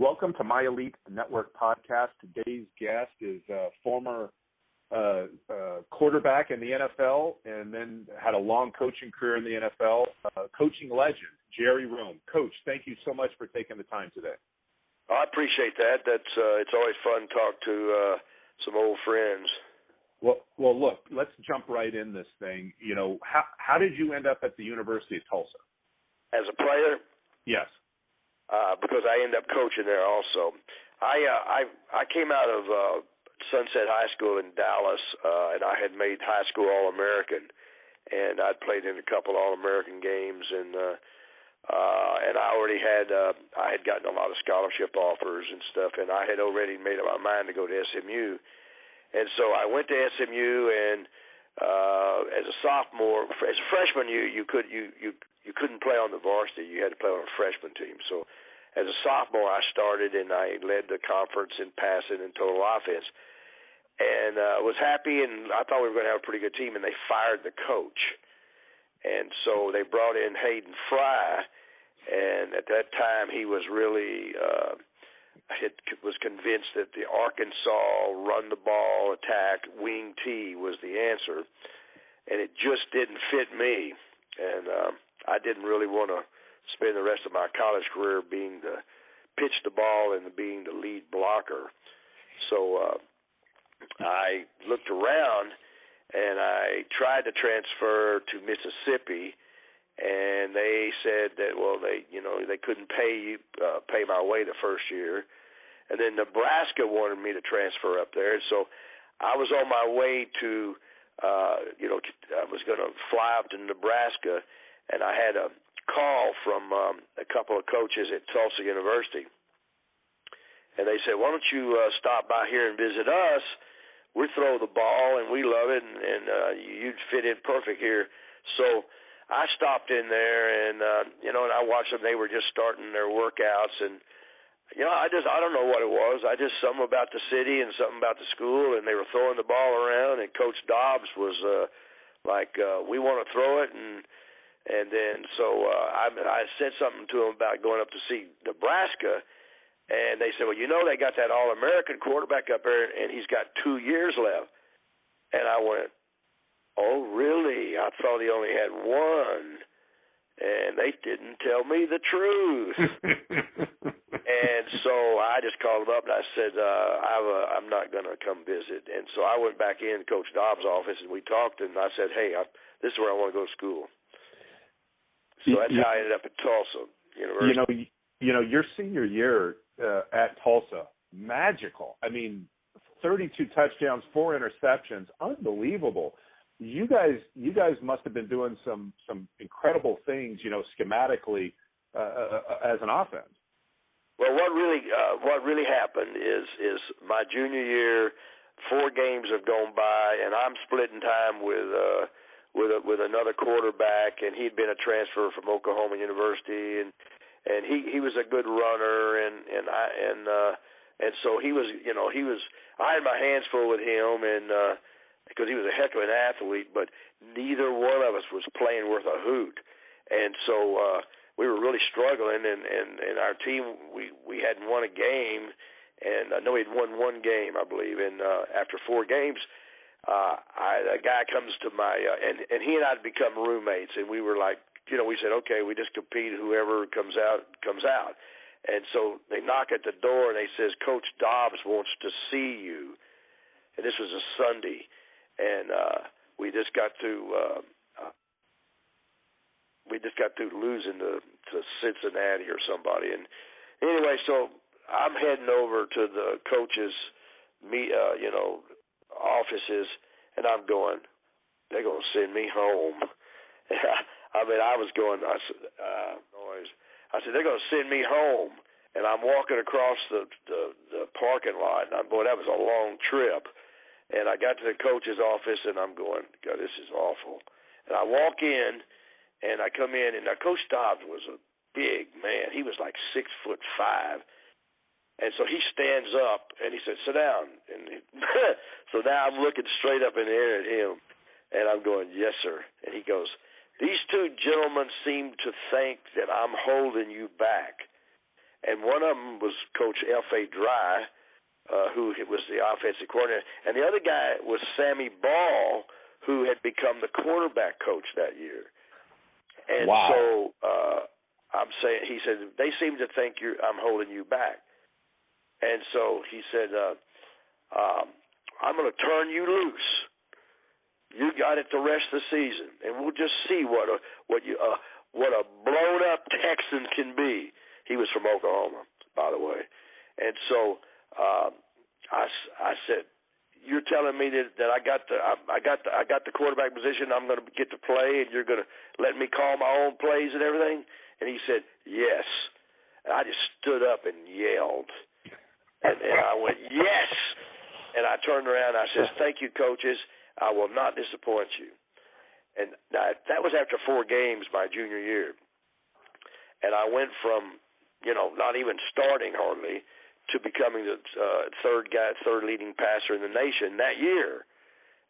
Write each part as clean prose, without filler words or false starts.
Welcome to My Elite Network podcast. Today's guest is a former quarterback in the NFL and then had a long coaching career in the NFL, coaching legend, Jerry Rhome. Coach, thank you so much for taking the time today. I appreciate that. It's always fun to talk to some old friends. Well, look, let's jump right in this thing. You know, how did you end up at the University of Tulsa? As a player? Yes. Because I ended up coaching there also. I came out of Sunset High School in Dallas, and I had made high school All-American, and I'd played in a couple All-American games, and I already had I had gotten a lot of scholarship offers and stuff, and I had already made up my mind to go to SMU, and so I went to SMU, and as a sophomore, as a freshman, you couldn't play on the varsity. You had to play on a freshman team. So as a sophomore, I started, and I led the conference in passing and total offense. And was happy, and I thought we were going to have a pretty good team, and they fired the coach. And so they brought in Hayden Fry, and at that time he was really was convinced that the Arkansas run-the-ball attack wing T was the answer, and it just didn't fit me. And I didn't really want to spend the rest of my college career being the pitch the ball and being the lead blocker. So I looked around, and I tried to transfer to Mississippi, and they said that they couldn't pay my way the first year, and then Nebraska wanted me to transfer up there, and so I was on my way to I was going to fly up to Nebraska, and I had a call from a couple of coaches at Tulsa University, and they said, "Why don't you stop by here and visit us? We throw the ball, and we love it, and you'd fit in perfect here." So I stopped in there, and and I watched them. They were just starting their workouts, and I don't know what it was. Something about the city and something about the school, and they were throwing the ball around, and Coach Dobbs was we want to throw it, and then so I said something to him about going up to see Nebraska, and they said, well, they got that All-American quarterback up there, and he's got 2 years left. And I went, oh, really? I thought he only had one. And they didn't tell me the truth. And so I just called him up, and I said, I'm not going to come visit. And so I went back in Coach Dobbs' office, and we talked, and I said, hey, this is where I want to go to school. So that's how I ended up at Tulsa University. Your senior year at Tulsa, magical. I mean, 32 touchdowns, 4 interceptions, unbelievable. You guys must have been doing some incredible things, schematically as an offense. Well, what really happened is my junior year, 4 games have gone by, and I'm splitting time with another quarterback, and he'd been a transfer from Oklahoma University, and he was a good runner, and so he was I had my hands full with him, and because he was a heck of an athlete, but neither one of us was playing worth a hoot, and so we were really struggling, and our team we hadn't won a game, and I know he'd won 1 game, I believe, and after 4 games. A guy comes to my and he and I had become roommates, and we were like, we said, okay, we just compete. Whoever comes out. And so they knock at the door, and they says, Coach Dobbs wants to see you. And this was a Sunday, and we just got through losing to Cincinnati or somebody. And anyway, so I'm heading over to the coach's offices, and I'm going, they're going to send me home. I mean, I was going, noise. I said, they're going to send me home. And I'm walking across the parking lot, and I'm going, that was a long trip. And I got to the coach's office, and I'm going, God, this is awful. And I walk in, and I come in, and now Coach Dobbs was a big man. He was like 6'5". And so he stands up, and he said, sit down. And so now I'm looking straight up in the air at him, and I'm going, yes, sir. And he goes, these 2 gentlemen seem to think that I'm holding you back. and one of them was Coach F.A. Dry, who was the offensive coordinator, and the other guy was Sammy Ball, who had become the quarterback coach that year. And so he said, they seem to think I'm holding you back. And so he said, I'm going to turn you loose. You got it the rest of the season, and we'll just see what a blown up Texan can be. He was from Oklahoma, by the way. And so I said, you're telling me that I got the quarterback position. I'm going to get to play, and you're going to let me call my own plays and everything. And he said, yes. And I just stood up and yelled, and I went, yes. And I turned around. And I said, thank you, coaches. I will not disappoint you. And that was after 4 games my junior year. And I went from, not even starting hardly, to becoming the third leading passer in the nation that year.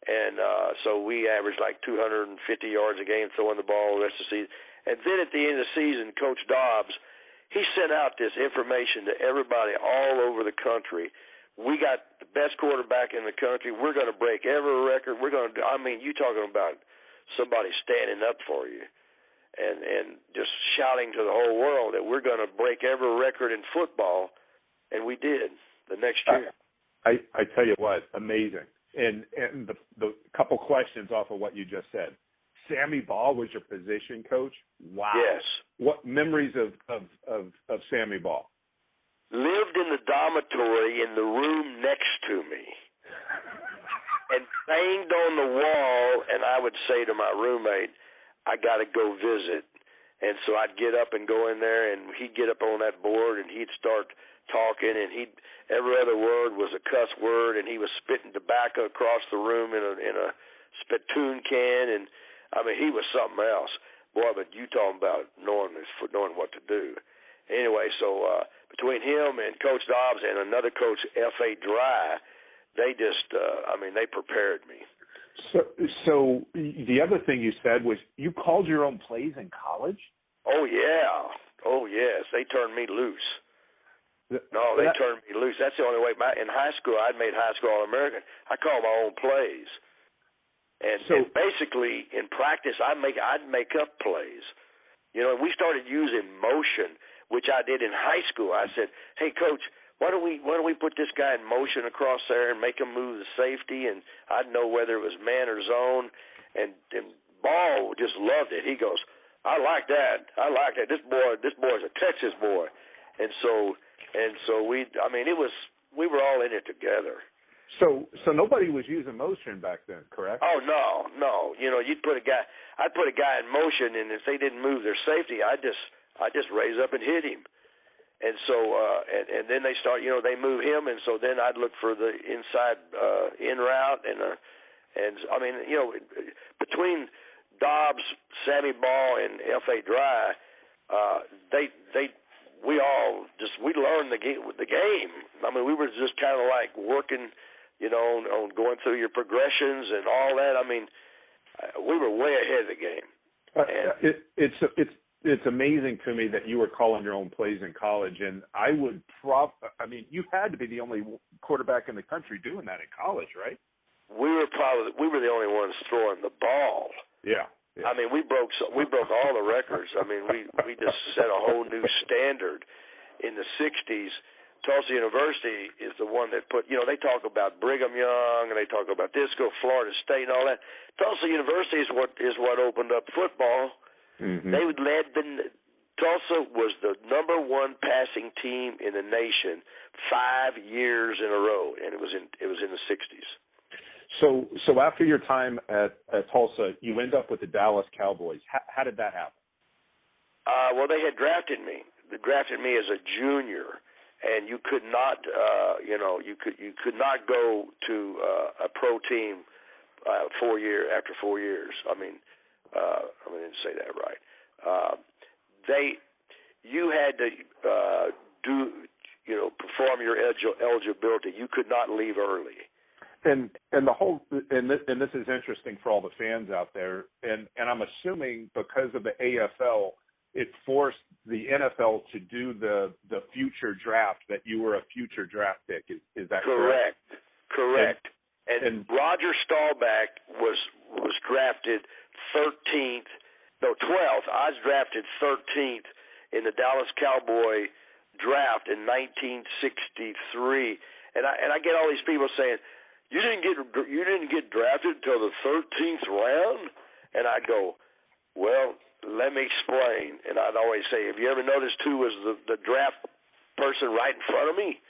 And so we averaged like 250 yards a game throwing the ball the rest of the season. And then at the end of the season, Coach Dobbs, he sent out this information to everybody all over the country. We got the best quarterback in the country. We're going to break every record. You talking about somebody standing up for you and just shouting to the whole world that we're going to break every record in football. And we did the next year. I tell you what, amazing. And the couple questions off of what you just said. Sammy Ball was your position coach? Wow. Yes. What memories of Sammy Ball? Lived in the dormitory in the room next to me and banged on the wall, and I would say to my roommate, I got to go visit. And so I'd get up and go in there, and he'd get up on that board, and he'd start talking, and every other word was a cuss word, and he was spitting tobacco across the room in a spittoon can, and he was something else. Boy, but you talking about knowing what to do. Anyway, so between him and Coach Dobbs and another coach, F.A. Dry, they just, they prepared me. So the other thing you said was you called your own plays in college? Oh, yeah. Oh, yes. They turned me loose. They turned me loose. That's the only way. In high school, I'd made high school All-American. I called my own plays. And basically, in practice, I'd make up plays. We started using motion, which I did in high school. I said, hey, Coach, why don't we put this guy in motion across there and make him move the safety, and I'd know whether it was man or zone. And Ball just loved it. He goes, I like that. This boy's a Texas boy. And so we were all in it together. So nobody was using motion back then, correct? Oh no. I'd put a guy in motion, and if they didn't move their safety, I just raise up and hit him. And so and then they start, they move him, and so then I'd look for the inside in route, and between Dobbs, Sammy Ball, and F.A. Dry, we learned the game. We were just kind of like working, on going through your progressions and all that. We were way ahead of the game. It's amazing to me that you were calling your own plays in college, and you had to be the only quarterback in the country doing that in college, right? We were the only ones throwing the ball. Yeah. We broke all the records. We just set a whole new standard in the 60s. Tulsa University is the one that put, they talk about Brigham Young and they talk about Disco, Florida State and all that. Tulsa University is what opened up football. Mm-hmm. Tulsa was the number 1 passing team in the nation 5 years in a row, and it was in the 60s. So after your time at Tulsa, you end up with the Dallas Cowboys. How did that happen? Well, they had drafted me. They drafted me as a junior, and you could not, you could not go to a pro team after 4 years. I didn't say that right. You had to perform your eligibility. You could not leave early. And this is interesting for all the fans out there, and I'm assuming because of the AFL, it forced the NFL to do the future draft, that you were a future draft pick. Is that correct? Correct. And Roger Staubach was drafted 13th, no 12th. I was drafted 13th in the Dallas Cowboy draft in 1963, and I get all these people saying, you didn't get drafted until the 13th round, and I go, well, let me explain. And I'd always say, have you ever noticed who was the draft person right in front of me?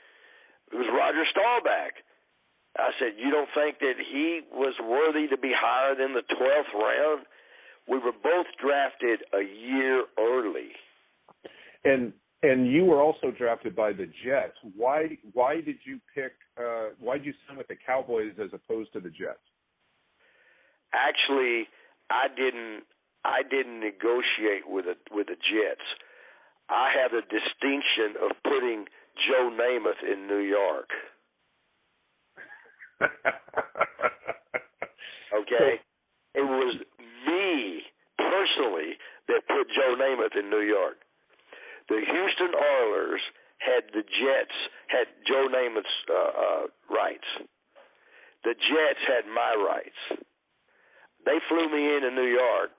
It was Roger Staubach. I said, you don't think that he was worthy to be higher than the 12th round? We were both drafted a year early. And you were also drafted by the Jets. Why did you sign with the Cowboys as opposed to the Jets? Actually, I didn't negotiate with the Jets. I have the distinction of putting Joe Namath in New York. Okay? It was me personally that put Joe Namath in New York. The Houston Oilers had Joe Namath's rights. The Jets had my rights. They flew me into New York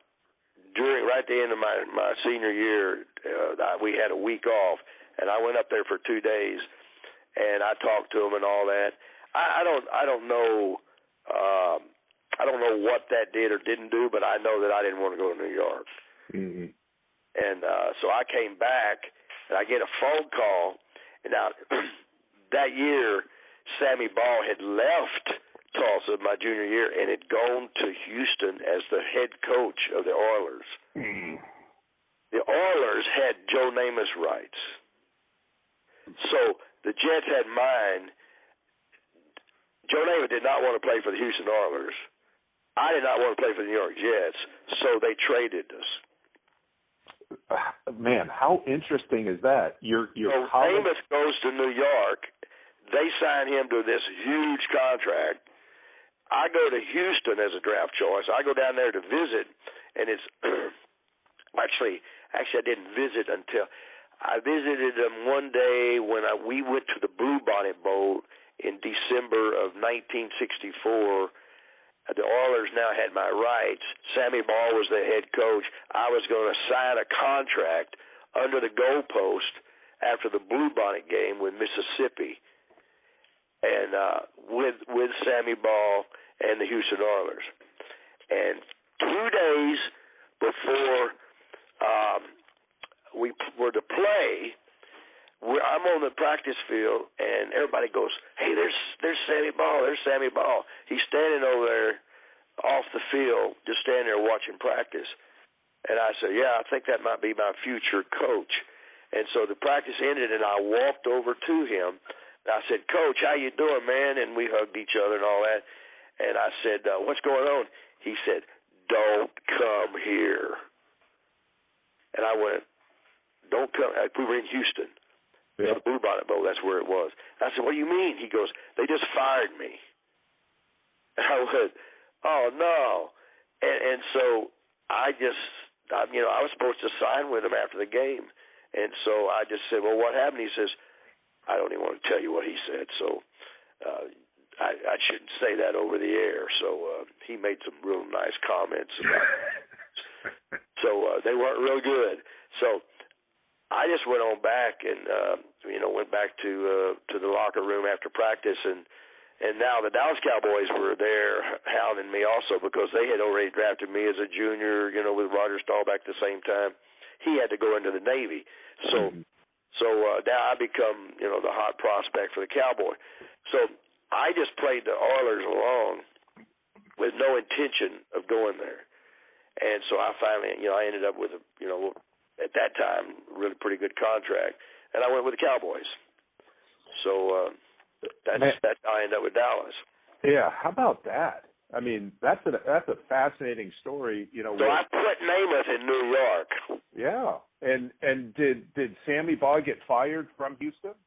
right at the end of my senior year. We had a week off, and I went up there for 2 days, and I talked to them and all that. I don't know what that did or didn't do, but I know that I didn't want to go to New York. Mm-hmm. And so I came back, and I get a phone call. And now, that year, Sammy Ball had left Tulsa my junior year and had gone to Houston as the head coach of the Oilers. Mm. The Oilers had Joe Namath's rights. So the Jets had mine. Joe Namath did not want to play for the Houston Oilers. I did not want to play for the New York Jets, so they traded us. Man, how interesting is that? Namath goes to New York. They sign him to this huge contract. I go to Houston as a draft choice. I go down there to visit, and it's actually I didn't visit until I visited them one day when we went to the Bluebonnet Bowl in December of 1964. The Oilers now had my rights. Sammy Ball was the head coach. I was going to sign a contract under the goalpost after the Bluebonnet game with Mississippi, and with Sammy Ball and the Houston Oilers. And 2 days before we were to play, I'm on the practice field, and everybody goes, hey, there's Sammy Ball. There's Sammy Ball. He's standing over there off the field, just standing there watching practice. And I said, yeah, I think that might be my future coach. And so the practice ended, and I walked over to him. And I said, Coach, how you doing, man? And we hugged each other and all that. And I said, what's going on? He said, don't come here. And I went, don't come. We were in Houston. Yeah. The Bluebonnet Bowl, that's where it was. I said, what do you mean? He goes, they just fired me. And I went, oh, no. And so I was supposed to sign with him after the game. And so I just said, well, what happened? He says, I don't even want to tell you what he said. So I shouldn't say that over the air. So he made some real nice comments about it. So they weren't real good. So I just went on back and went back to the locker room after practice, and now the Dallas Cowboys were there hounding me also because they had already drafted me as a junior, with Roger Staubach at the same time. He had to go into the Navy, so now I become the hot prospect for the Cowboy. So I just played the Oilers along with no intention of going there, and so I finally I ended up with a at that time, really pretty good contract, and I went with the Cowboys. So that's how I ended up with Dallas. Yeah, how about that? I mean, that's a fascinating story. So I put Namath in New York. Yeah, and did Sammy Ball get fired from Houston?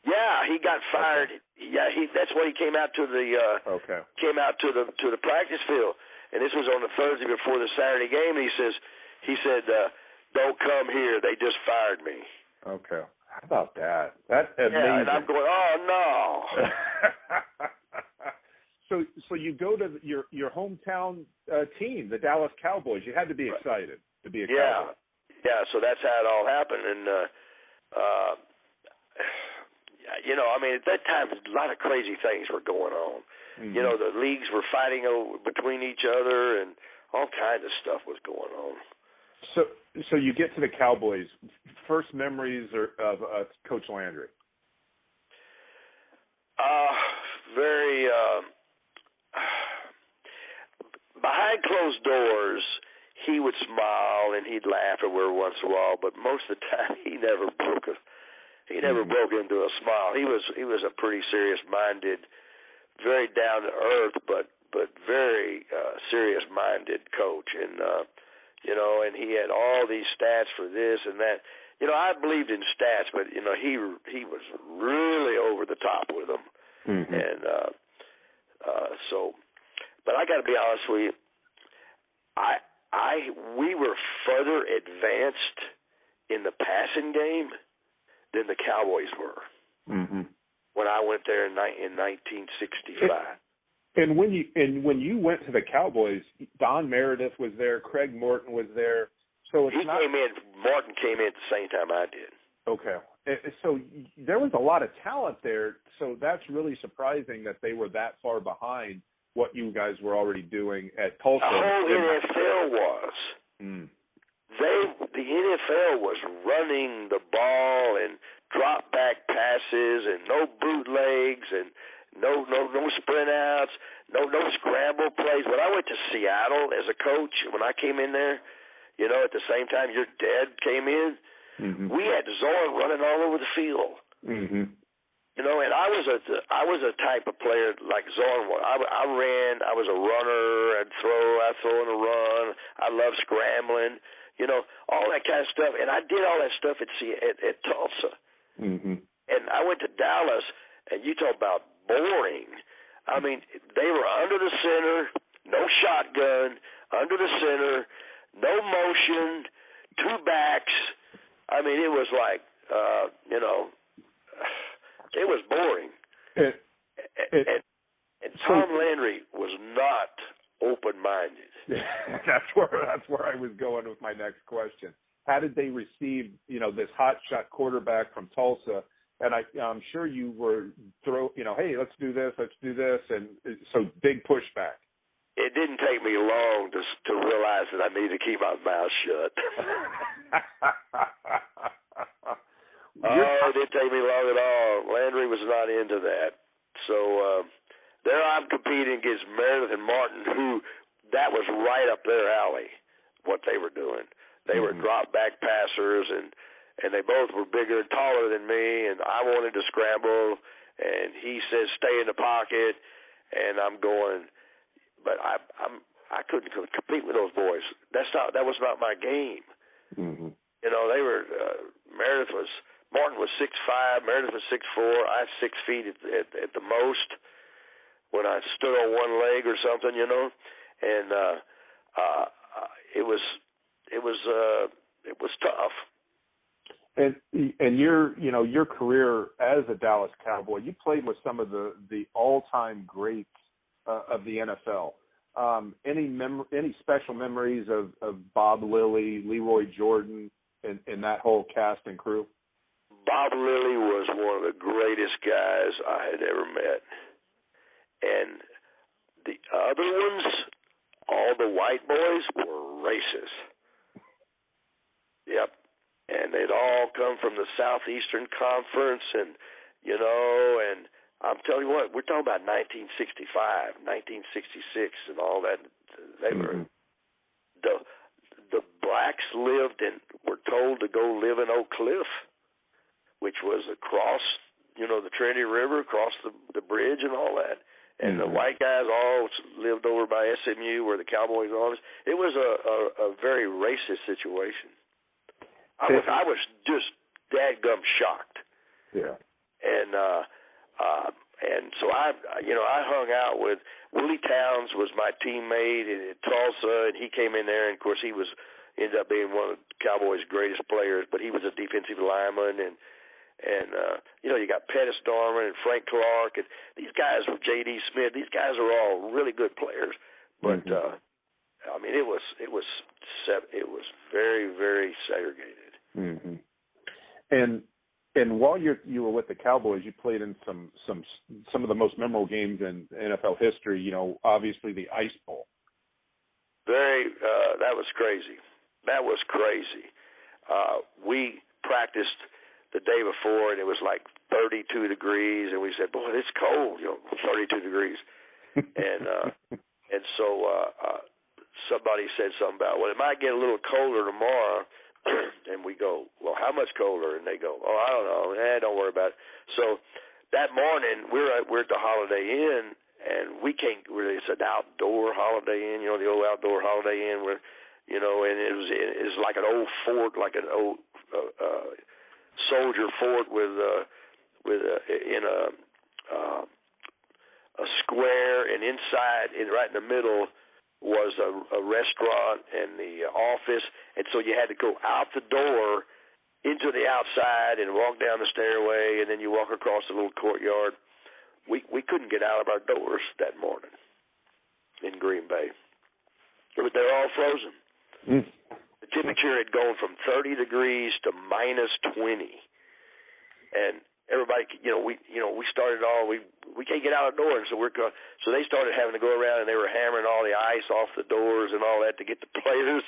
Yeah, he got fired. Okay. Yeah, that's when he came out to the to the practice field, and this was on the Thursday before the Saturday game. And he said. don't come here. They just fired me. Okay. How about that? That's amazing. Yeah, and I'm going, oh, no. So you go to your hometown team, the Dallas Cowboys. You had to be excited to be a Cowboy. Yeah, so that's how it all happened. And, I mean, at that time, a lot of crazy things were going on. Mm-hmm. You know, the leagues were fighting between each other, and all kinds of stuff was going on. So you get to the Cowboys. First memories of Coach Landry? Very behind closed doors, he would smile and he'd laugh every once in a while, but most of the time he never broke into a smile. He was a pretty serious-minded, very down to earth, but very serious-minded coach, and and he had all these stats for this and that. I believed in stats, but he was really over the top with them, and but I got to be honest with you, we were further advanced in the passing game than the Cowboys were when I went there in 1965. And when you went to the Cowboys, Don Meredith was there, Craig Morton was there. So Morton came in at the same time I did. Okay. So there was a lot of talent there. So that's really surprising that they were that far behind what you guys were already doing at Tulsa. The whole NFL was. The NFL was running the ball and drop back passes and no bootlegs and no sprint outs, no scramble plays. When I went to Seattle as a coach, when I came in there, at the same time your dad came in, we had Zorn running all over the field. And I was a type of player like Zorn was. I ran. I was a runner. I'd throw and a run. I loved scrambling. All that kind of stuff. And I did all that stuff at Tulsa. And I went to Dallas, and you talk about boring. I mean, they were under the center, no shotgun, under the center, no motion, two backs. I mean, it was like, it was boring. And Tom Landry was not open-minded. That's where I was going with my next question. How did they receive, this hot-shot quarterback from Tulsa? And I'm sure you were hey, let's do this, and so big pushback. It didn't take me long to realize that I needed to keep my mouth shut. It didn't take me long at all. Landry was not into that. So there I'm competing against Meredith and Martin, who that was right up their alley, what they were doing. They were drop-back passers, and they both were bigger and taller than me, and I wanted to scramble, and he says stay in the pocket, and I'm going, but I couldn't compete with those boys. That was not my game. They were Martin was 6'5", Meredith was 6'4", I had 6 feet at the most when I stood on one leg or something, and it was tough. And your career as a Dallas Cowboy, you played with some of the all-time greats of the NFL. Any special memories of Bob Lilly, Leroy Jordan, and that whole cast and crew? Bob Lilly was one of the greatest guys I had ever met. And the other ones, all the white boys, were racist. Yep. And they'd all come from the Southeastern Conference, and I'm telling you what, we're talking about 1965, 1966, and all that. They were the blacks were told to go live in Oak Cliff, which was across, the Trinity River, across the bridge and all that. And the white guys all lived over by SMU where the Cowboys are. It was a very racist situation. I was just dadgum shocked. Yeah. And so I hung out with Willie Towns was my teammate at Tulsa, and he came in there, and of course he was ended up being one of the Cowboys' greatest players. But he was a defensive lineman, and you know, you got Pettis Dorman and Frank Clark, and these guys with J.D. Smith. These guys are all really good players. But I mean, it was very, very segregated. Mm-hmm. And while you were with the Cowboys, you played in some of the most memorable games in NFL history. You know, obviously the Ice Bowl. That was crazy. That was crazy. We practiced the day before, and it was like 32 degrees, and we said, "Boy, it's cold, you know, 32 degrees." And so somebody said something about, well, it might get a little colder tomorrow. And we go, well, how much colder? And they go, oh, I don't know. Don't worry about it. So that morning, we're at the Holiday Inn, and we can't really, it's an outdoor Holiday Inn, you know, the old outdoor Holiday Inn where, you know, and it was like an old fort, like an old soldier fort in a square, and inside, right in the middle, was a restaurant and the office, and so you had to go out the door into the outside and walk down the stairway, and then you walk across the little courtyard. We couldn't get out of our doors that morning in Green Bay. They're all frozen. The temperature had gone from 30 degrees to minus 20, and everybody, we started we can't get out of the door, and so they started having to go around, and they were hammering all the ice off the doors and all that to get the players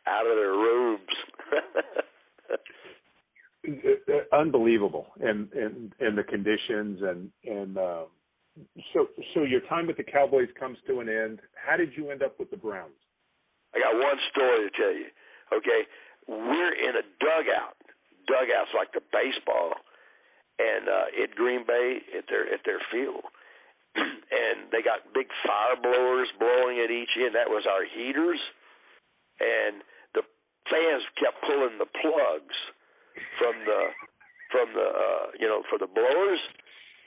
out of their rooms. Unbelievable, and the conditions, and so your time with the Cowboys comes to an end. How did you end up with the Browns? I got one story to tell you. Okay, we're in a dugouts like the baseball. And at Green Bay, at their field, and they got big fire blowers blowing at each end. That was our heaters, and the fans kept pulling the plugs from the for the blowers,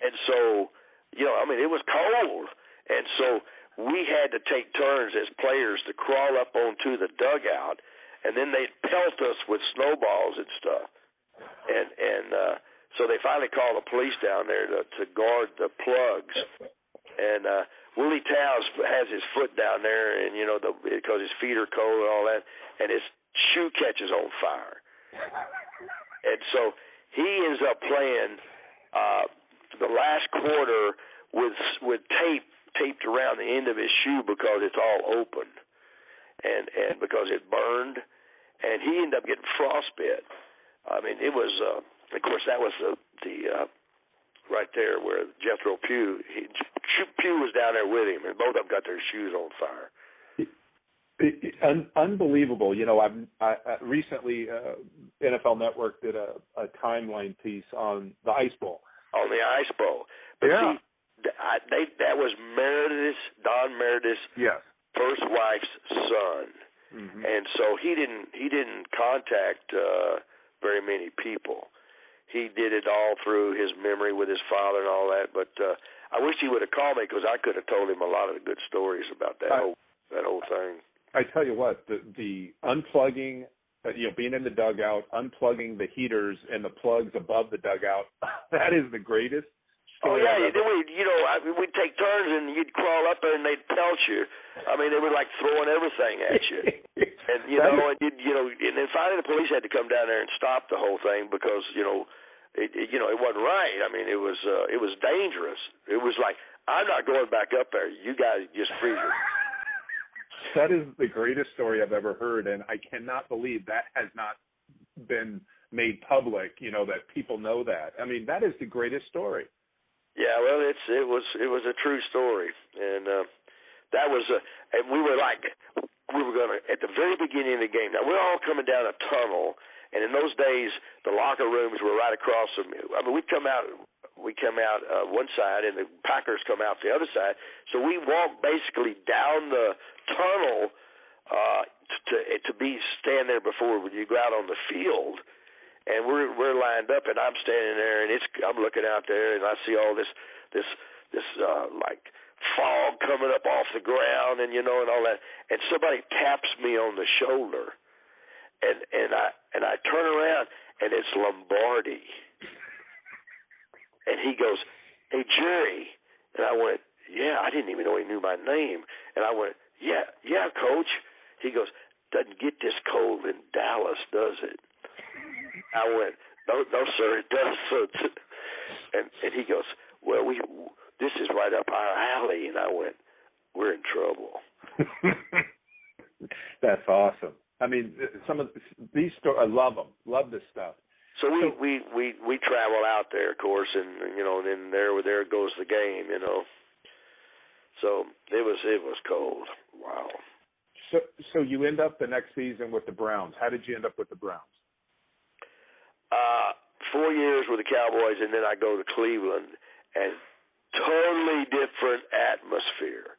and so it was cold, and so we had to take turns as players to crawl up onto the dugout, and then they'd pelt us with snowballs and stuff, and so they finally called the police down there to guard the plugs. And Willie Towns has his foot down there, and because his feet are cold and all that, and his shoe catches on fire. And so he ends up playing the last quarter with tape taped around the end of his shoe because it's all open, and because it burned, and he ended up getting frostbite. I mean, it was. Of course, that was the right there where Jethro Pugh. Pugh was down there with him, and both of them got their shoes on fire. Unbelievable. I recently NFL Network did a timeline piece on the Ice Bowl. On the Ice Bowl. But yeah. See, that was Don Meredith's first wife's son, and so he didn't contact very many people. He did it all through his memory with his father and all that. But I wish he would have called me because I could have told him a lot of the good stories about that whole thing. I tell you what, the unplugging, being in the dugout, unplugging the heaters and the plugs above the dugout, that is the greatest story. Oh, yeah. Then we'd take turns and you'd crawl up there and they'd pelt you. I mean, they were like throwing everything at you. And, and then finally the police had to come down there and stop the whole thing because, it wasn't right. I mean, it was dangerous. It was like, I'm not going back up there. You guys just freeze it. That is the greatest story I've ever heard, and I cannot believe that has not been made public, that people know that. I mean, that is the greatest story. Yeah, well, it was a true story, and that was and we were going to, at the very beginning of the game, now we're all coming down a tunnel, and in those days, the locker rooms were right across from me. I mean, we come out one side, and the Packers come out the other side, so we walk basically down the tunnel to stand there before you go out on the field. And we're lined up, and I'm standing there, and I'm looking out there, and I see all this like fog coming up off the ground, and and all that. And somebody taps me on the shoulder, and I turn around, and it's Lombardi. And he goes, "Hey, Jerry." And I went, "Yeah." I didn't even know he knew my name. And I went, yeah, Coach. He goes, "Doesn't get this cold in Dallas, does it?" I went, No, sir, it doesn't. And he goes, "Well, this is right up our alley." And I went, "We're in trouble." That's awesome. I mean, some of these stories, I love them. Love this stuff. So we travel out there, of course, and then there goes the game, So it was cold. Wow. So you end up the next season with the Browns. How did you end up with the Browns? 4 years with the Cowboys, and then I go to Cleveland, and totally different atmosphere.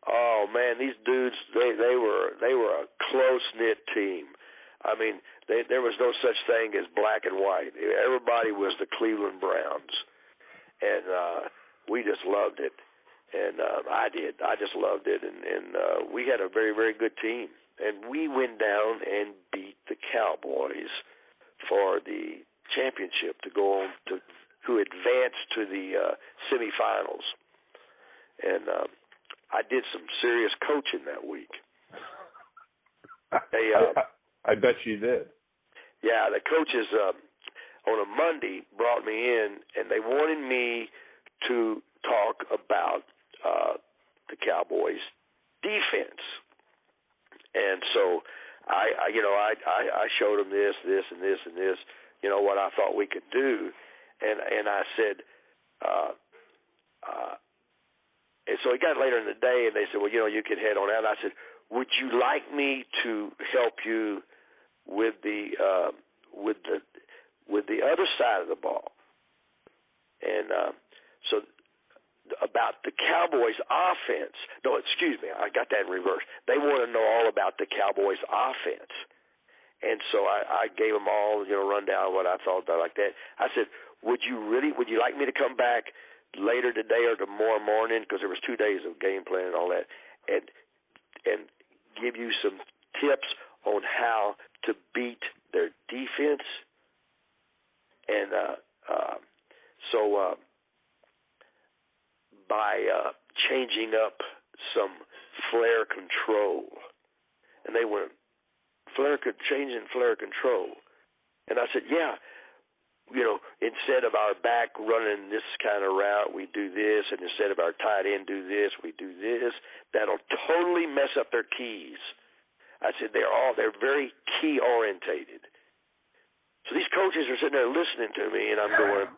Oh man, these dudes they were a close-knit team. I mean, there was no such thing as black and white. Everybody was the Cleveland Browns, and we just loved it. And I did. I just loved it, and we had a very, very good team. And we went down and beat the Cowboys for the championship to go on to advance to the semifinals. And I did some serious coaching that week. I bet you did. Yeah, the coaches on a Monday brought me in, and they wanted me to talk about the Cowboys' defense. And so I showed them this, and this, and this, what I thought we could do. And I said, and so it got later in the day, and they said, "Well, you could head on out." And I said, "Would you like me to help you with the other side of the ball?" And so about the Cowboys' offense. No, excuse me, I got that in reverse. They want to know all about the Cowboys' offense. And so I gave them all, rundown what I thought about like that. I said, would you like me to come back later today or tomorrow morning, because there was 2 days of game plan and all that, and give you some tips on how to beat their defense? And so by changing up some flare control, and they went, changing flare control. And I said, yeah, instead of our back running this kind of route, we do this, and instead of our tight end do this, we do this. That'll totally mess up their keys. I said they're very key orientated. So these coaches are sitting there listening to me, and I'm going,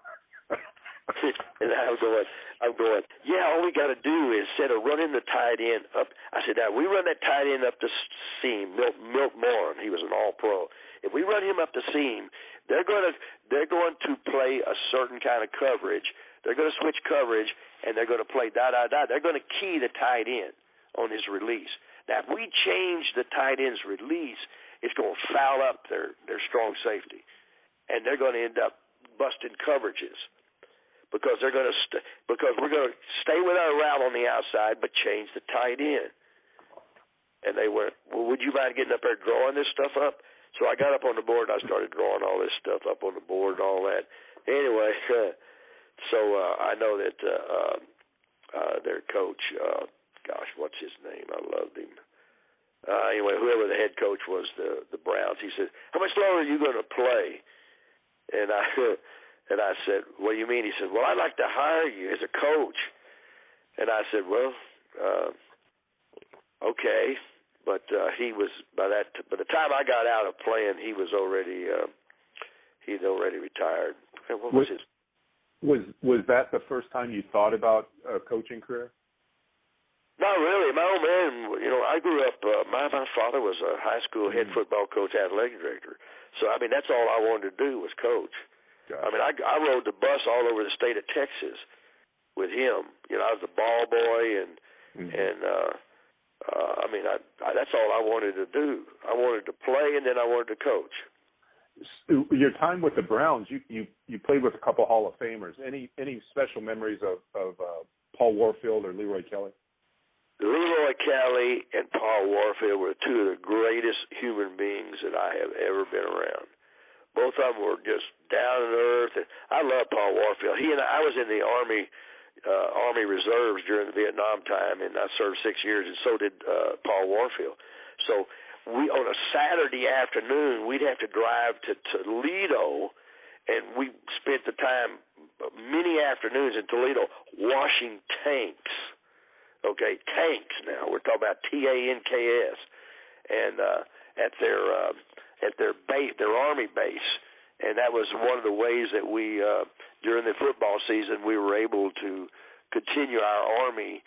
I'm going, yeah, all we got to do is instead of running the tight end up, I said, now we run that tight end up the seam, Milt Moran, he was an all-pro. If we run him up the seam, they're going to play a certain kind of coverage. They're going to switch coverage, and they're going to play da-da-da. They're going to key the tight end on his release. Now, if we change the tight end's release, it's going to foul up their strong safety, and they're going to end up busting coverages. Because we're going to stay with our route on the outside, but change the tight end. And they went, well, would you mind getting up there drawing this stuff up? So I got up on the board and I started drawing all this stuff up on the board and all that. Anyway, so I know that their coach, what's his name? I loved him. Anyway, whoever the head coach was, the Browns, he said, how much longer are you going to play? And I said, what do you mean? He said, well, I'd like to hire you as a coach. And I said, well, okay. But he was by the time I got out of playing, he'd already retired. And what was his? Was that the first time you thought about a coaching career? Not really. My old man, I grew up. My father was a high school head football coach, athletic director. So I mean, that's all I wanted to do was coach. Gotcha. I mean, I rode the bus all over the state of Texas with him. I was a ball boy, and I mean, that's all I wanted to do. I wanted to play, and then I wanted to coach. Your time with the Browns, you played with a couple Hall of Famers. Any special memories of Paul Warfield or Leroy Kelly? Leroy Kelly and Paul Warfield were two of the greatest human beings that I have ever been around. Both of them were just down to earth. And I love Paul Warfield. He and I was in the Army Reserves during the Vietnam time, and I served 6 years, and so did Paul Warfield. So we, on a Saturday afternoon, we'd have to drive to Toledo, and we spent the time, many afternoons in Toledo, washing tanks. Okay, tanks now. We're talking about TANKS, and at their base, their Army base, and that was one of the ways that we, during the football season, we were able to continue our Army,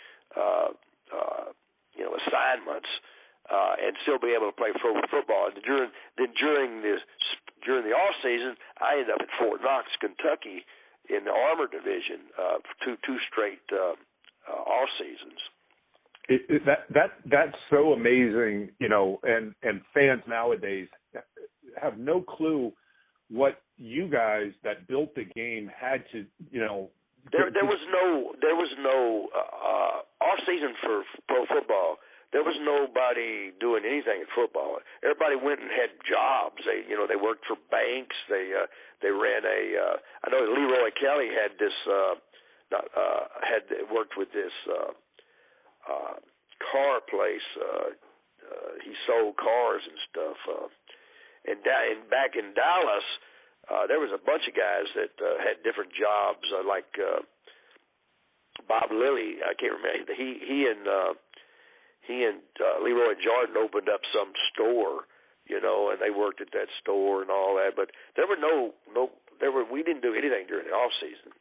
assignments, and still be able to play football. And during the off season, I ended up at Fort Knox, Kentucky, in the Armor Division, two straight off seasons. That's so amazing, and fans nowadays have no clue what you guys that built the game had to, There was no off season for pro football. There was nobody doing anything in football. Everybody went and had jobs. They worked for banks. They ran I know Leroy Kelly had this had worked with this car place. He sold cars and stuff. And back in Dallas, there was a bunch of guys that had different jobs, like Bob Lilly. I can't remember. He and Leroy Jordan opened up some store, and they worked at that store and all that. But we didn't do anything during the off season.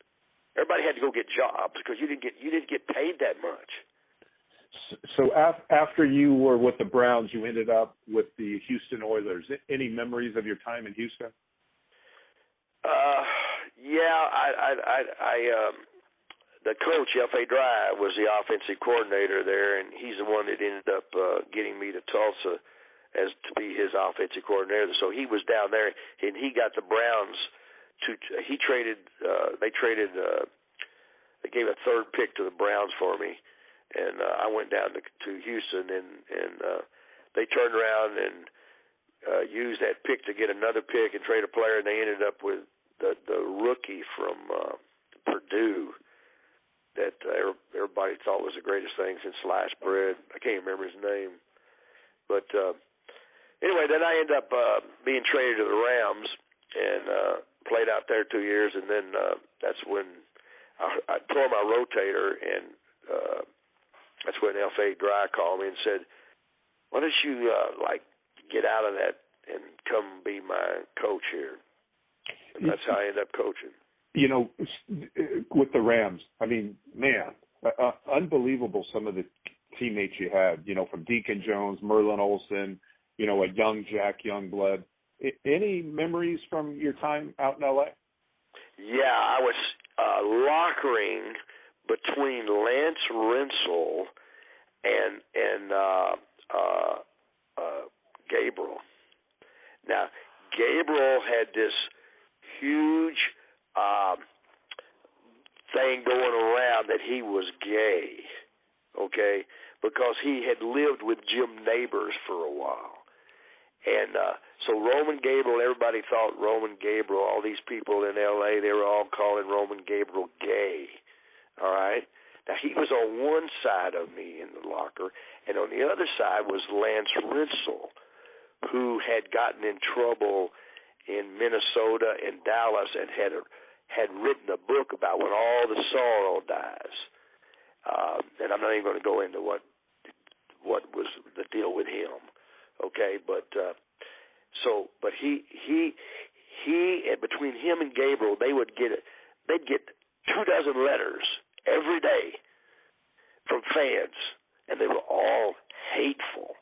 Everybody had to go get jobs because you didn't get paid that much. So after you were with the Browns, you ended up with the Houston Oilers. Any memories of your time in Houston? The coach, F.A. Dry, was the offensive coordinator there, and he's the one that ended up getting me to Tulsa as to be his offensive coordinator. So he was down there, and he got the Browns they gave a third pick to the Browns for me, and I went down to Houston, and they turned around and used that pick to get another pick and trade a player, and they ended up with the rookie from Purdue that everybody thought was the greatest thing since sliced bread. I can't remember his name. But anyway, then I ended up being traded to the Rams and played out there 2 years, and then that's when I tore my rotator, and that's when F.A. Dry called me and said, why don't you, get out of that and come be my coach here? And that's how I ended up coaching. With the Rams, I mean, man, unbelievable some of the teammates you had, from Deacon Jones, Merlin Olsen, a young Jack Youngblood. Any memories from your time out in L.A.? Yeah, I was lockering between Lance Rensel and Gabriel. Now, Gabriel had this huge thing going around that he was gay, okay, because he had lived with Jim Neighbors for a while. And so Roman Gabriel, everybody thought Roman Gabriel, all these people in L.A., they were all calling Roman Gabriel gay, all right? Now, he was on one side of me in the locker, and on the other side was Lance Rensel, who had gotten in trouble in Minnesota and Dallas and had written a book about when all the sorrow dies. And I'm not even going to go into what was the deal with him, okay? But he between him and Gabriel, they'd get 24 letters every day from fans, and they were all hateful,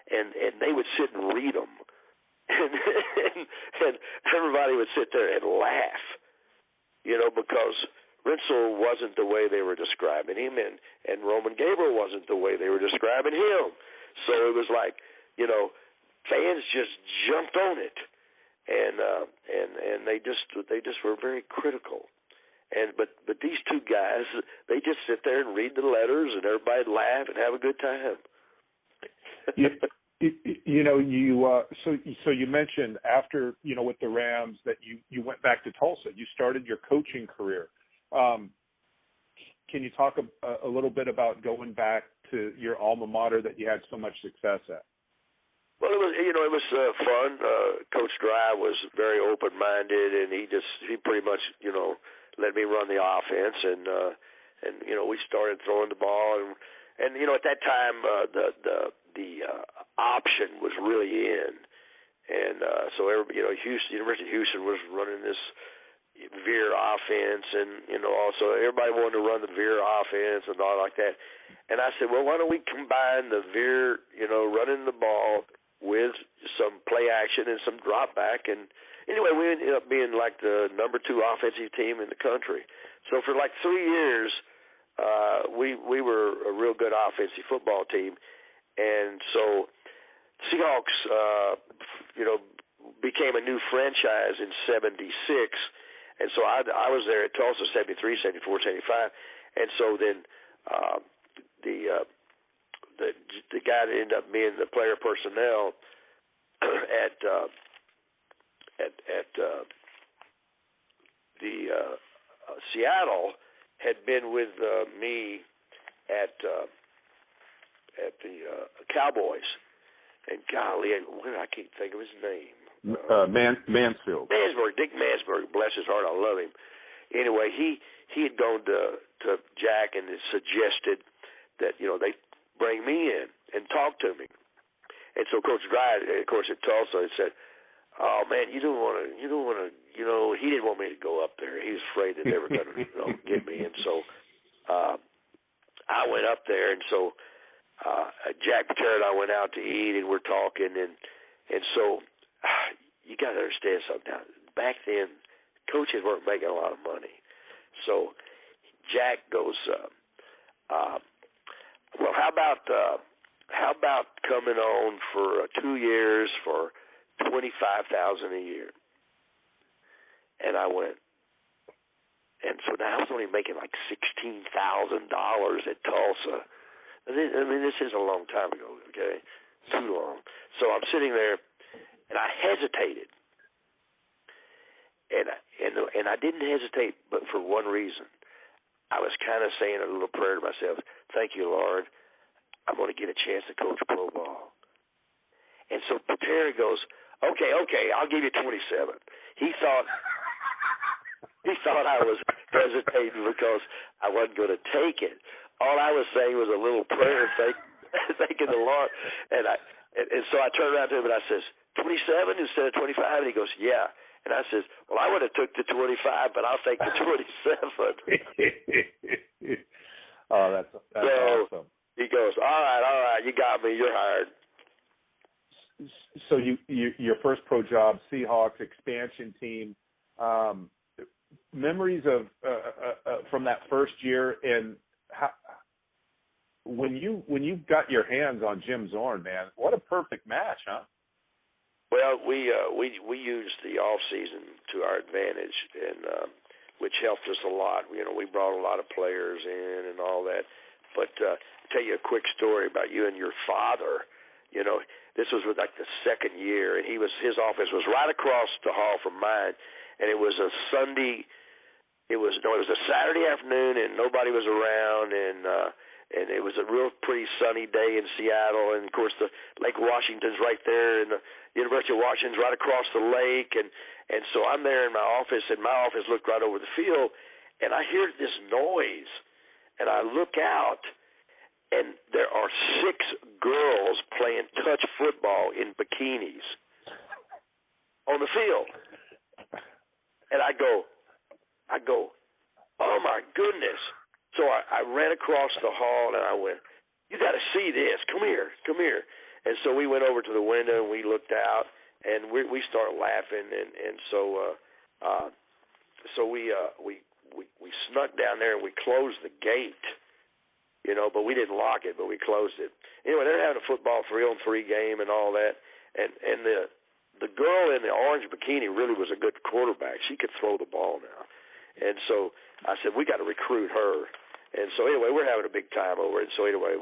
and they would sit and read them, and everybody would sit there and laugh, because Rensel wasn't the way they were describing him, and Roman Gabriel wasn't the way they were describing him. So it was like, fans just jumped on it, and they just were very critical. But these two guys, they just sit there and read the letters, and everybody'd laugh and have a good time. So you mentioned after, with the Rams that you went back to Tulsa. You started your coaching career. Can you talk a little bit about going back to your alma mater that you had so much success at? Well, it was fun. Coach Dry was very open-minded, and he pretty much, let me run the offense, and we started throwing the ball, and at that time the option was really in, and so University of Houston was running this veer offense, and also everybody wanted to run the veer offense and all like that. And I said, well, why don't we combine the veer, running the ball with some play action and some drop back? And anyway, we ended up being like the number 2 offensive team in the country. So for like 3 years, we were a real good offensive football team. And so Seahawks, became a new franchise in '76. And so I was there at Tulsa, 73, 74, 75. And so then the guy that ended up being the player personnel at Seattle had been with me at the Cowboys. And golly, I can't think of his name. Mansfield. Dick Mansberg, bless his heart, I love him. Anyway, he had gone to Jack and had suggested that they bring me in and talk to me. And so Coach Dry, of course, at Tulsa, had said, "Oh man, you don't want to. He didn't want me to go up there. He was afraid that they were going to get me." And so I went up there, and so Jack Patera and I went out to eat, and we're talking, and so. You got to understand something. Now, back then, coaches weren't making a lot of money. So Jack goes, well, how about coming on for 2 years for $25,000 a year? And I went, and so now I was only making like $16,000 at Tulsa. I mean, this is a long time ago, okay? Too long. So I'm sitting there. And I hesitated, and I didn't hesitate, but for one reason. I was kind of saying a little prayer to myself, "Thank you, Lord, I'm going to get a chance to coach pro ball." And so Patera goes, okay, I'll give you 27. He thought I was hesitating because I wasn't going to take it. All I was saying was a little prayer, thanking the Lord, and so I turned around to him and I says, 27 instead of 25? And he goes, yeah. And I says, well, I would have took the 25, but I'll take the 27. That's so awesome. He goes, all right, you got me. You're hired. So your first pro job, Seahawks expansion team. Memories of from that first year, and when you got your hands on Jim Zorn, man, what a perfect match, huh? Well, we used the off season to our advantage, and which helped us a lot. We brought a lot of players in and all that. But I'll tell you a quick story about you and your father. This was like the second year, and his office was right across the hall from mine, and it was a Sunday. It was a Saturday afternoon, and nobody was around, and it was a real pretty sunny day in Seattle, and of course the Lake Washington's right there, and the University of Washington's right across the lake, and so I'm there in my office, and my office looked right over the field, and I hear this noise, and I look out, and there are 6 girls playing touch football in bikinis on the field, and I go, oh my goodness. So I ran across the hall, and I went, you got to see this. Come here. And so we went over to the window, and we looked out, and we started laughing. And so we snuck down there, and we closed the gate, but we didn't lock it, but we closed it. Anyway, they're having a football 3-on-3 game and all that. And the girl in the orange bikini really was a good quarterback. She could throw the ball now. And so I said, we got to recruit her. And so anyway, we're having a big time over it. So anyway,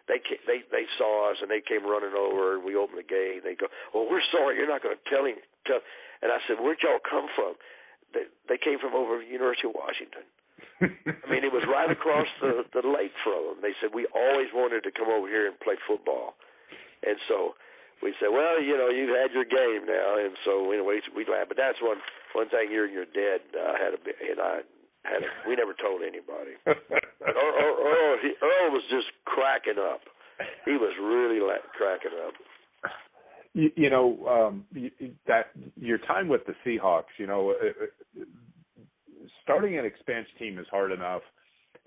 they saw us and they came running over and we opened the gate. They go, "Well, we're sorry, you're not going to tell him." And I said, "Where'd y'all come from?" They came from over University of Washington. I mean, it was right across the lake from them. They said, "We always wanted to come over here and play football." And so we said, "Well, you know, you've had your game now." And so anyway, we laughed. But that's one thing. You and your dad we never told anybody. Earl was just cracking up. He was really cracking up. You know, that your time with the Seahawks, you know, starting an expansion team is hard enough.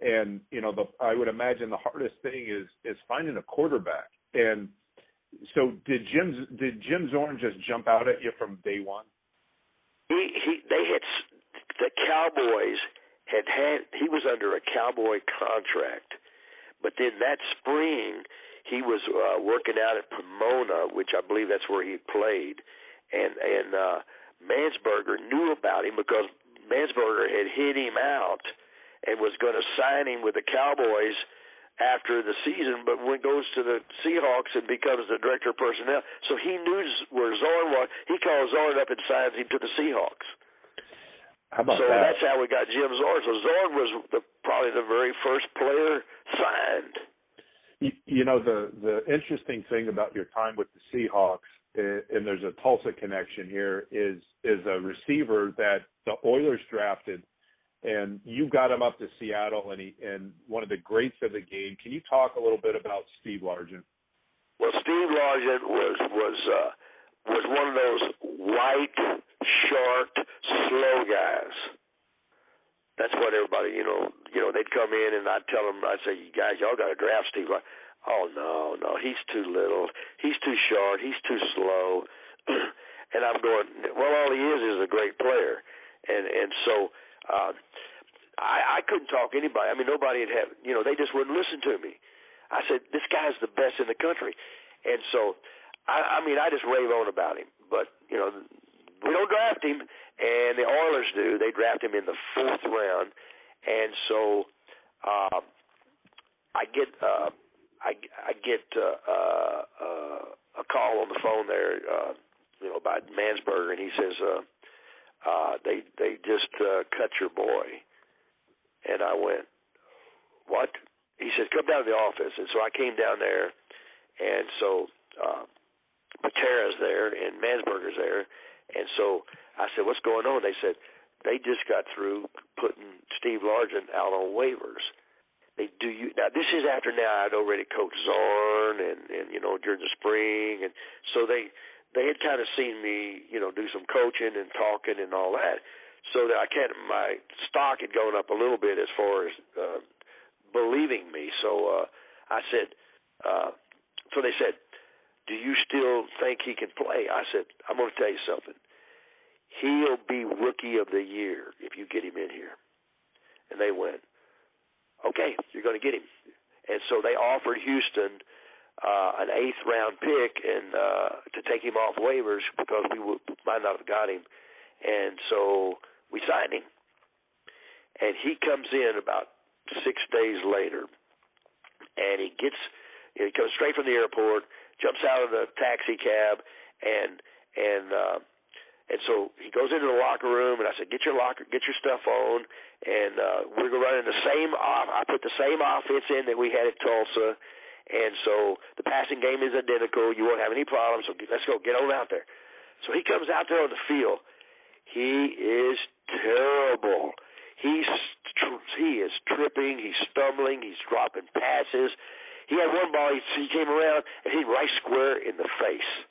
And, you know, I would imagine the hardest thing is finding a quarterback. And so did Jim Zorn just jump out at you from day one? The Cowboys he was under a Cowboy contract, but then that spring he was working out at Pomona, which I believe that's where he played, and Mansberger knew about him because Mansberger had hit him out and was going to sign him with the Cowboys after the season, but when he goes to the Seahawks and becomes the director of personnel, so he knew where Zorn was. He calls Zorn up and signs him to the Seahawks. How about so that? That's how we got Jim Zorn. So Zorn was probably the very first player signed. You know, the interesting thing about your time with the Seahawks, and there's a Tulsa connection here, is a receiver that the Oilers drafted, and you got him up to Seattle, and one of the greats of the game. Can you talk a little bit about Steve Largent? Well, Steve Largent was one of those white, short, slow guys. That's what everybody, you know, they'd come in and I'd tell them, I'd say, "You guys, y'all got to draft Steve Largent." "Oh, no, he's too little. He's too short. He's too slow." And I'm going, well, all he is a great player. And so I couldn't talk to anybody. I mean, nobody had, you know, they just wouldn't listen to me. I said, "This guy's the best in the country." And so, I mean, I just rave on about him. But, you know, we don't draft him, and the Oilers do. They draft him in the 4th round. And so I get a call on the phone there, you know, by Mansberger, and he says, they just cut your boy. And I went, "What?" He said, "Come down to the office." And so I came down there, and so Patera's there and Mansberger's there. And so I said, "What's going on?" They said, "They just got through putting Steve Largent out on waivers." Now this is after now I'd already coached Zorn and you know, during the spring, and so they had kind of seen me, you know, do some coaching and talking and all that, so that my stock had gone up a little bit as far as believing me. So I said, so they said, "Do you still think he can play?" I said, "I'm going to tell you something. He'll be Rookie of the Year if you get him in here." And they went, "Okay, you're going to get him." And so they offered Houston an 8th round pick and to take him off waivers because we might not have got him. And so we signed him. And he comes in about 6 days later, and he comes straight from the airport, jumps out of the taxi cab, and so he goes into the locker room, and I said, get your stuff on, and we're going to run in the same I put the same offense in that we had at Tulsa, and so the passing game is identical. You won't have any problems, so let's go, get on out there. So he comes out there on the field. He is terrible. He is tripping, he's stumbling, he's dropping passes. He had one ball, he came around, and he right square in the face.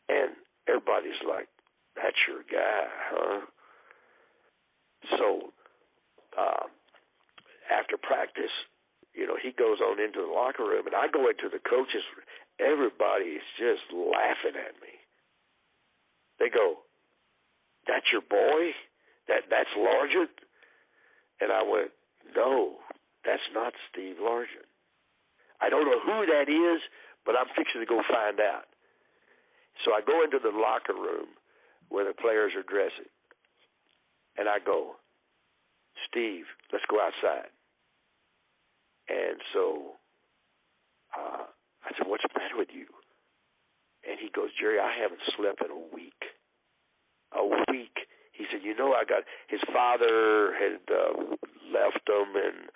And everybody's like, "That's your guy, huh?" So after practice, you know, he goes on into the locker room, and I go into the coaches. Everybody is just laughing at me. They go, "That's your boy? That's Largent?" And I went, "No, that's not Steve Largent. I don't know who that is, but I'm fixing to go find out." So I go into the locker room where the players are dressing, and I go, Steve, let's go outside. And so I said, what's the matter with you? And he goes, Jerry, I haven't slept in a week. A week. He said, his father had left him, and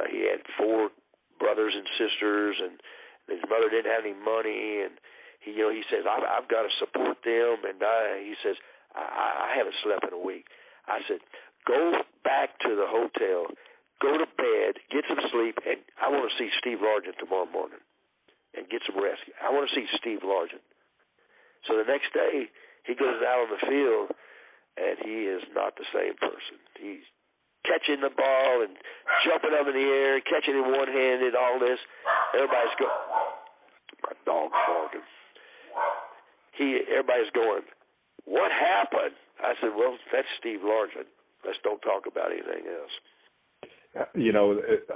he had 4 brothers and sisters, and his mother didn't have any money, and he says, I've got to support them, and he says, I haven't slept in a week. I said, go back to the hotel, go to bed, get some sleep, and I want to see Steve Largent tomorrow morning and get some rest. I want to see Steve Largent. So the next day, he goes out on the field, and he is not the same person. He's catching the ball and jumping up in the air, catching it one-handed, all this. Everybody's going, my dog's barking. Everybody's going, what happened? I said, well, that's Steve Largent. Let's don't talk about anything else.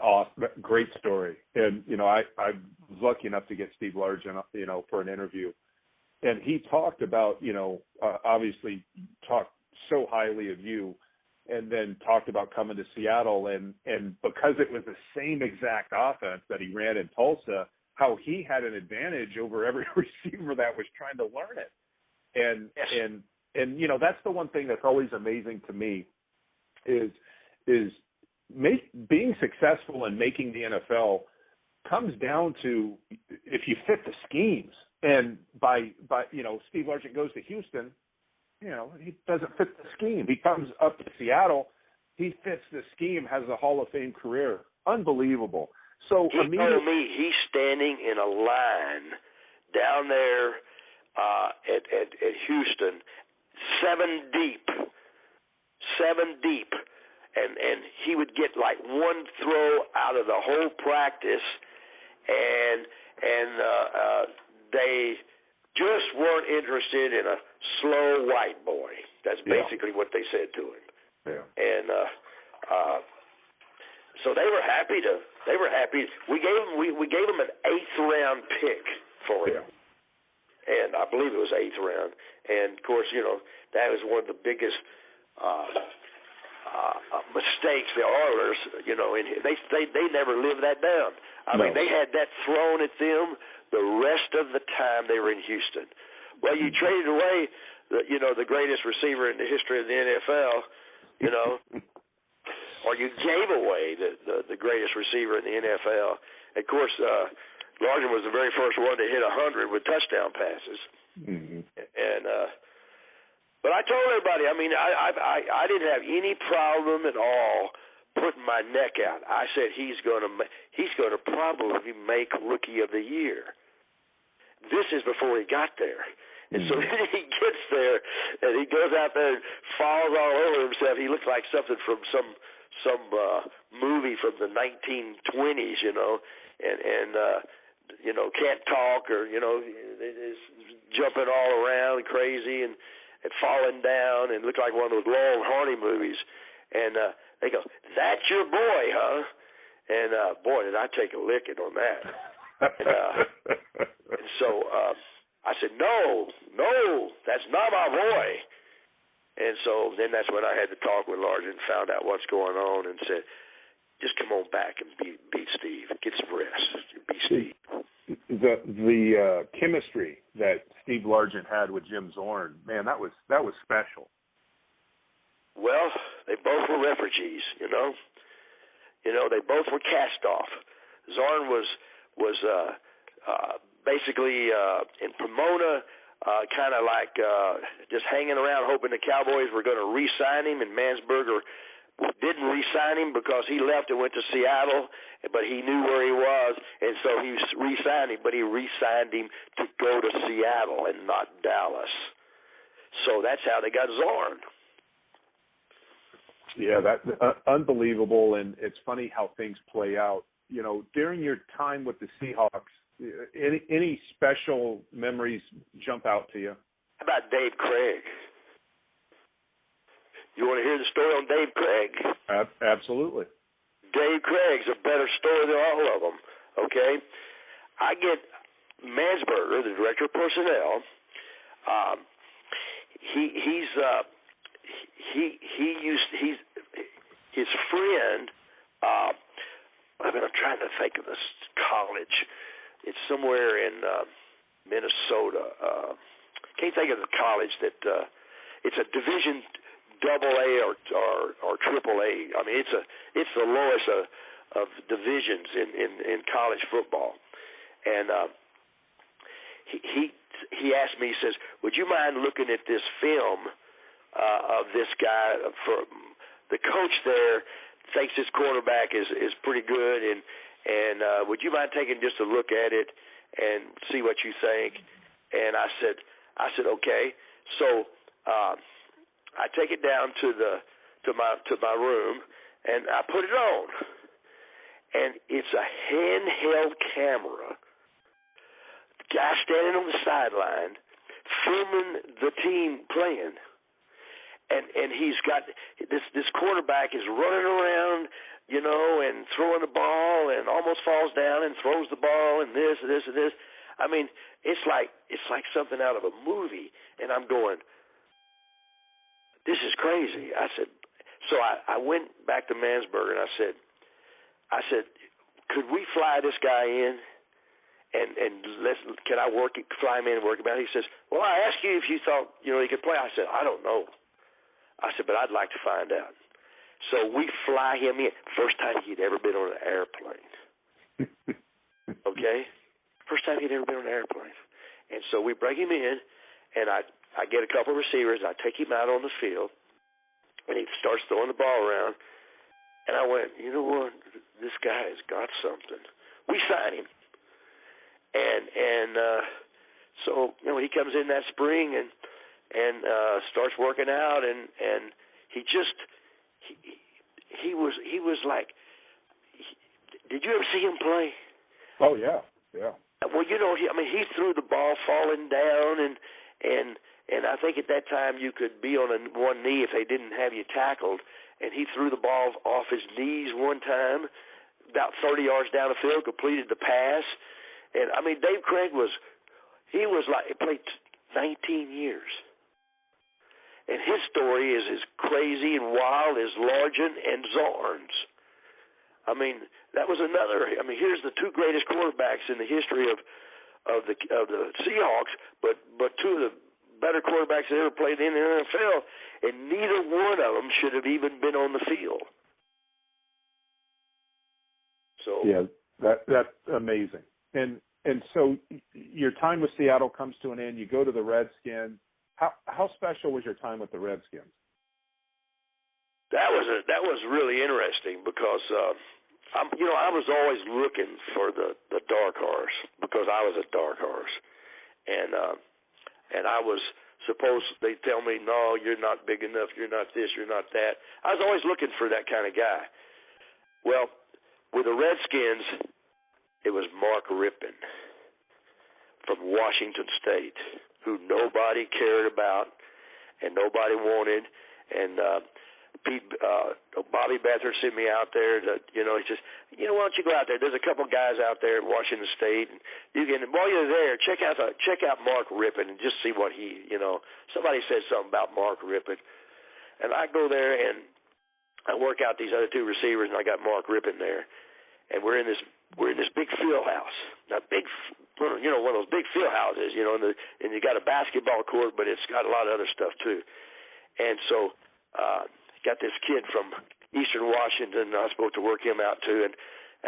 Awesome. Great story. And, I was lucky enough to get Steve Largent, for an interview. And he talked about, obviously talked so highly of you, and then talked about coming to Seattle. And because it was the same exact offense that he ran in Tulsa, how he had an advantage over every receiver that was trying to learn it. And, yes. and that's the one thing that's always amazing to me is being successful and making the NFL comes down to if you fit the schemes. And by Steve Largent goes to Houston, he doesn't fit the scheme. He comes up to Seattle, he fits the scheme, has a Hall of Fame career. Unbelievable. So he told me he's standing in a line down there at Houston, 7 deep, and he would get like one throw out of the whole practice, and they just weren't interested in a slow white boy. That's basically what they said to him. Yeah. And so they were happy. We gave him an 8th round pick for him. Yeah. And I believe it was 8th round. And of course, that was one of the biggest mistakes the Oilers, they never lived that down. I mean, they had that thrown at them the rest of the time they were in Houston. Well, you traded away the greatest receiver in the history of the NFL, or you gave away the greatest receiver in the NFL. Of course, Largent was the very first one to hit 100 with touchdown passes. Mm-hmm. And but I told everybody, I didn't have any problem at all putting my neck out. I said he's going to probably make Rookie of the Year. This is before he got there. And so then he gets there, and he goes out there and falls all over himself. He looks like something from some movie from the 1920s, and can't talk or, is jumping all around crazy and falling down and looked like one of those Laurel and Hardy movies. And they go, that's your boy, huh? And, boy, did I take a licking on that. And so I said, no, that's not my boy. And so then that's when I had to talk with Largent and found out what's going on and said, just come on back and beat Steve. Get some rest. Be Steve. The chemistry that Steve Largent had with Jim Zorn, man, that was special. Well, they both were refugees, They both were cast off. Zorn was basically in Pomona, kind of like just hanging around hoping the Cowboys were going to re-sign him, and Mansberger didn't re-sign him because he left and went to Seattle, but he knew where he was, and so he re-signed him, but he re-signed him to go to Seattle and not Dallas. So that's how they got Zorn. Yeah, that's unbelievable, and it's funny how things play out. During your time with the Seahawks, any special memories jump out to you? How about Dave Craig? You want to hear the story on Dave Craig? Absolutely. Dave Craig's a better story than all of them, okay? I get Mansberger, the director of personnel. his friend, I'm trying to think of this college. It's somewhere in Minnesota. Can't think of the college that it's a Division AA or AAA. I mean, it's the lowest of divisions in college football. And he asked me, he says, would you mind looking at this film of this guy? For the coach there thinks his quarterback is pretty good, and would you mind taking just a look at it and see what you think? And I said, okay. So I take it down to my room, and I put it on, and it's a handheld camera. The guy standing on the sideline filming the team playing, and he's got this quarterback is running around, you know, and throwing the ball, and almost falls down and throws the ball, and this. I mean, it's like something out of a movie, and I'm going, this is crazy. I said, so I went back to Mansburg, and I said, could we fly this guy in, and can I fly him in and work him out? He says, well, I asked you if you thought, you know, he could play. I said, I don't know. I said, but I'd like to find out. So we fly him in. First time he'd ever been on an airplane. Okay? First time he'd ever been on an airplane. And so we bring him in, and I get a couple of receivers, and I take him out on the field, and he starts throwing the ball around. And I went, you know what? This guy has got something. We sign him. And so, you know, he comes in that spring and starts working out, and he was like, did you ever see him play? Oh yeah. Well, you know, he threw the ball falling down, and I think at that time you could be on one knee if they didn't have you tackled, and he threw the ball off his knees one time, about 30 yards down the field, completed the pass, and I mean, Dave Craig he played 19 years. And his story is as crazy and wild as Largent and Zorn's. I mean, that was another. I mean, here's the two greatest quarterbacks in the history of the Seahawks, but two of the better quarterbacks that ever played in the NFL, and neither one of them should have even been on the field. So yeah, that's amazing. And so your time with Seattle comes to an end. You go to the Redskins. How special was your time with the Redskins? That was really interesting because I was always looking for the dark horse because I was a dark horse, and I was supposed, they tell me, no, you're not big enough, you're not this, you're not that. I was always looking for that kind of guy. Well, with the Redskins, it was Mark Rippon from Washington State, who nobody cared about and nobody wanted, and Bobby Beathard sent me out there to, he says, why don't you go out there? There's a couple guys out there at Washington State, and while you're there, check out Mark Rippon and just see what somebody said something about Mark Rippon. And I go there and I work out these other two receivers, and I got Mark Rippon there, and we're in this big field house. Now, one of those big field houses, and you got a basketball court, but it's got a lot of other stuff too. And so, got this kid from Eastern Washington. I was supposed to work him out too, and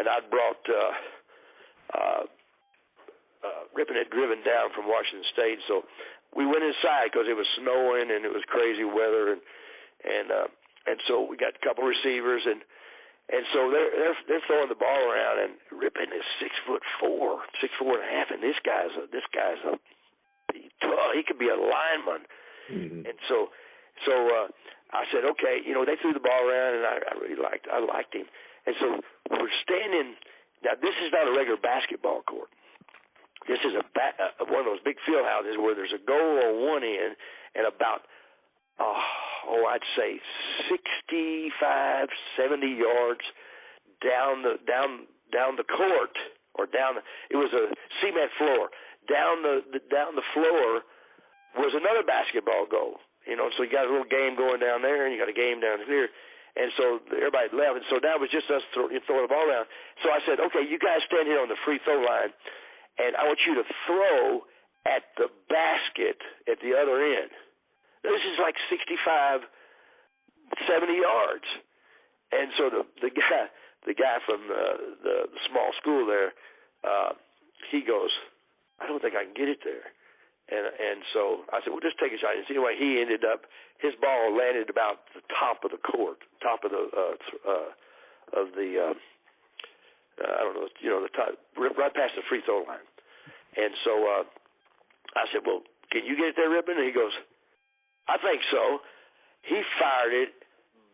I'd brought Rippon had driven down from Washington State, so we went inside because it was snowing and it was crazy weather, and so we got a couple receivers, and so they're throwing the ball around, and Rippon is 6'4", 6'4.5", and this guy's he could be a lineman, and so I said, okay, they threw the ball around, and I really liked him, and so we're standing. Now this is not a regular basketball court. This is one of those big field houses where there's a goal on one end and about I'd say 65, 70 yards down the court, or it was a cement floor. Down the floor was another basketball goal. So you got a little game going down there, and you got a game down here. And so everybody left, and so now it was just us throwing the ball around. So I said, okay, you guys stand here on the free throw line, and I want you to throw at the basket at the other end. This is like 65, 70 yards. And so the guy from the small school there, he goes, I don't think I can get it there. And so I said, well, just take a shot. And anyway, he ended up, his ball landed about the top of the court, top of the, I don't know, the top, right past the free throw line. And so I said, well, can you get it there, Ripon? And he goes, I think so. He fired it.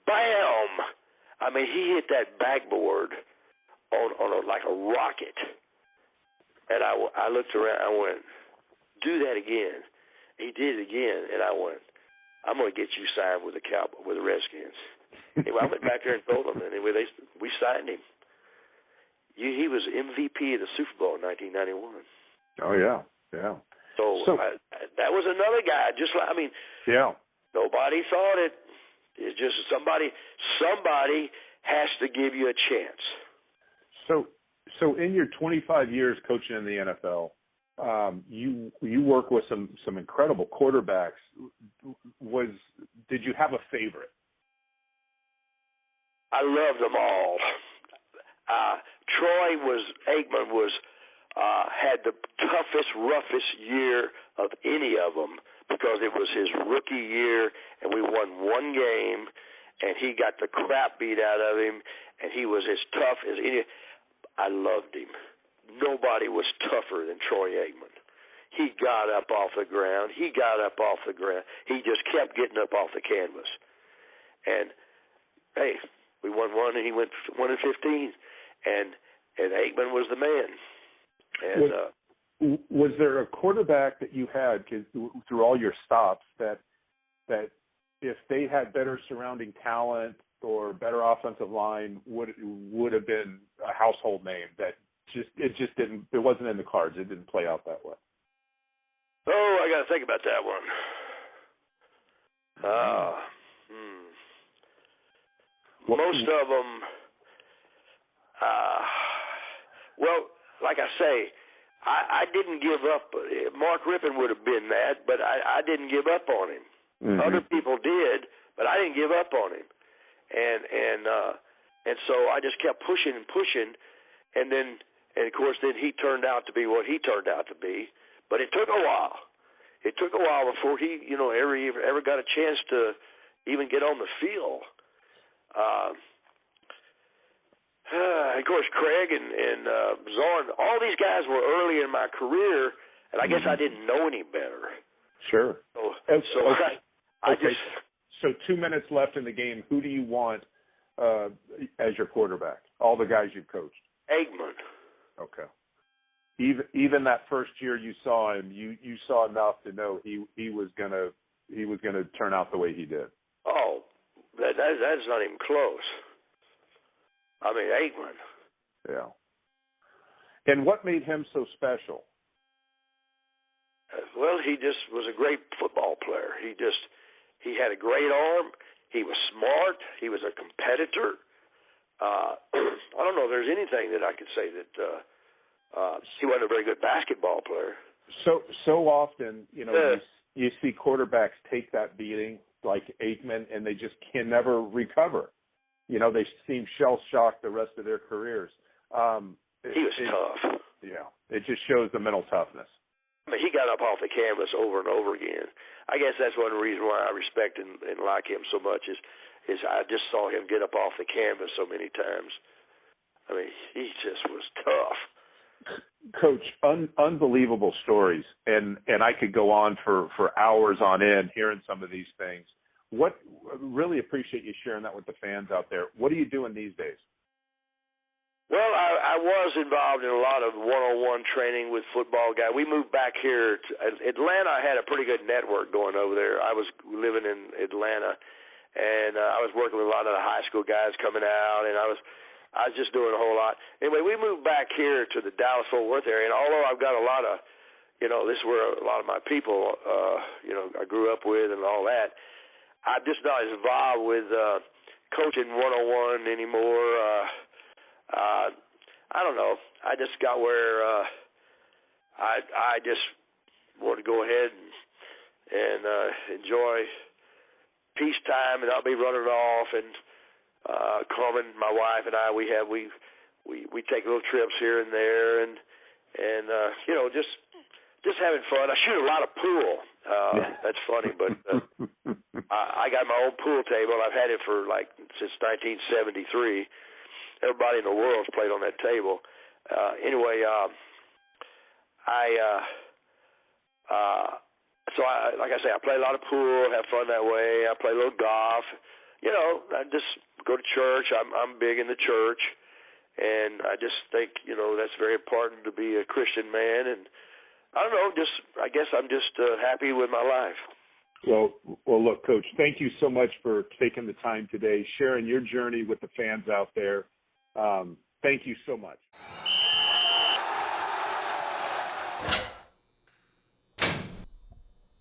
Bam! I mean, he hit that backboard on like a rocket. And I looked around. I went, do that again. He did it again, and I went, I'm going to get you signed with the Redskins. Anyway, I went back there and told them, and anyway, we signed him. He was MVP of the Super Bowl in 1991. Oh yeah. So that was another guy. Just like, I mean, nobody thought it. It's just somebody has to give you a chance. So in your 25 years coaching in the NFL, you work with some incredible quarterbacks. Did you have a favorite? I loved them all. Aikman had the toughest, roughest year of any of them because it was his rookie year, and we won one game, and he got the crap beat out of him, and he was as tough as any. I loved him. Nobody was tougher than Troy Aikman. He got up off the ground. He just kept getting up off the canvas. And, hey, we won one, and he went 1-15. And Aikman was the man. And was there a quarterback that you had through all your stops that if they had better surrounding talent or better offensive line would have been a household name that it wasn't in the cards. It didn't play out that way? Oh, I got to think about that one. Most of them, well, like I say, I didn't give up. Mark Rippon would have been that, but I didn't give up on him. Mm-hmm. Other people did, but I didn't give up on him. And so I just kept pushing, and of course then he turned out to be what he turned out to be. But it took a while. It took a while before he, ever got a chance to even get on the field. Of course, Craig and Zorn, all these guys were early in my career, and I guess I didn't know any better. Sure. Okay. So 2 minutes left in the game. Who do you want as your quarterback? All the guys you've coached. Aikman. Okay. Even that first year you saw him, you saw enough to know he was gonna turn out the way he did. Oh, that's not even close. I mean, Aikman. Yeah. And what made him so special? Well, he just was a great football player. He had a great arm. He was smart. He was a competitor. I don't know if there's anything that I could say that he wasn't a very good basketball player. So often, you see quarterbacks take that beating like Aikman, and they just can never recover. They seem shell-shocked the rest of their careers. He was tough. Yeah, it just shows the mental toughness. I mean, he got up off the canvas over and over again. I guess that's one reason why I respect and like him so much is I just saw him get up off the canvas so many times. I mean, he just was tough. Coach, unbelievable stories, and I could go on for hours on end hearing some of these things. Really appreciate you sharing that with the fans out there. What are you doing these days? Well, I was involved in a lot of one-on-one training with football guys. We moved back here to Atlanta. I had a pretty good network going over there. I was living in Atlanta, and I was working with a lot of the high school guys coming out, and I was just doing a whole lot. Anyway, we moved back here to the Dallas-Fort Worth area, and although I've got a lot of, this is where a lot of my people, I grew up with and all that, I'm just not as involved with coaching one-on-one anymore. I don't know. I just got where I just want to go ahead and enjoy peacetime, and I'll be running off. And Carmen, my wife, and I, we take little trips here and there, and just having fun. I shoot a lot of pool. That's funny, but I got my own pool table. I've had it for since 1973. Everybody in the world's played on that table. So like I say, I play a lot of pool, have fun that way. I play a little golf. I just go to church. I'm big in the church, and I just think that's very important to be a Christian man. And I don't know, I guess I'm just happy with my life. Well, look, Coach, thank you so much for taking the time today, sharing your journey with the fans out there. Thank you so much.